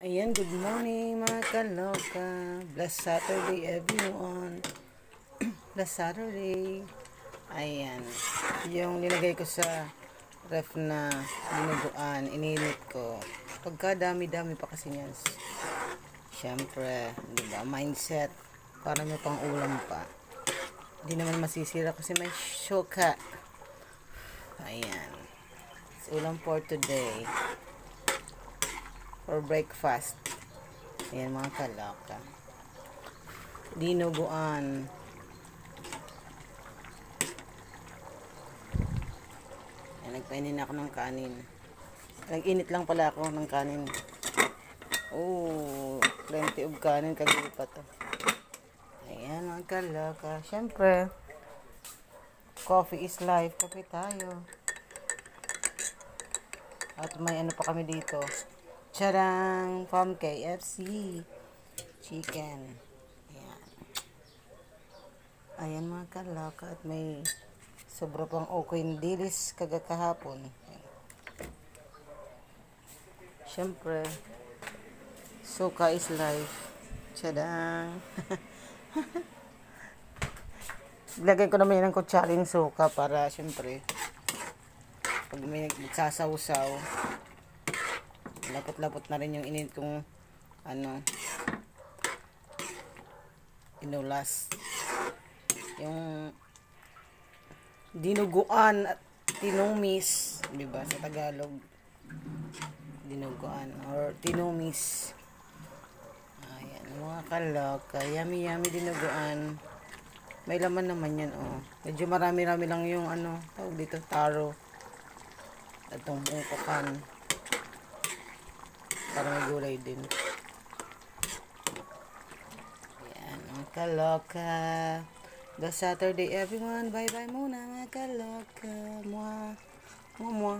Ayan, good morning mga kaloka. Blessed Saturday everyone. Blessed Saturday. Ayan. Yung nilagay ko sa ref na dinuguan, ininit ko. Pagka dami-dami pa kasi niyan. Siyempre, di ba? Mindset. Para may pang ulam pa. Hindi naman masisira kasi may shoka. Ayan. Ulam for today. For breakfast. Ayan mga kaloka. Dinuguan. Ayan, nagpainin ako ng kanin. Nag-init lang pala ako ng kanin. Oh, plenty of kanin. Kagili pa to. Ayan mga kaloka. Siyempre, coffee is life. Kape tayo. At may ano pa kami dito. Charang! From KFC. Chicken. Ayan. Ayan mga kaloka. At may sobra pang okoy dilis kagakahapon. Siyempre, suka is life. Charang! Lagay ko naman ng kutsaring suka para siyempre pag may magsasaw-saw lapot-lapot na rin yung init kong inulas yung dinuguan at tinumis, di ba sa Tagalog? Dinuguan or tinumis. Ayan mga kaloka, yummy dinuguan. May laman naman yan, oh. Medyo marami-rami lang yung tawag dito, taro at itong buong kakan para may gulay din. Ayan mga kaloka. Good Saturday everyone. Bye bye muna mga kaloka. Mwah. Mwah mwah.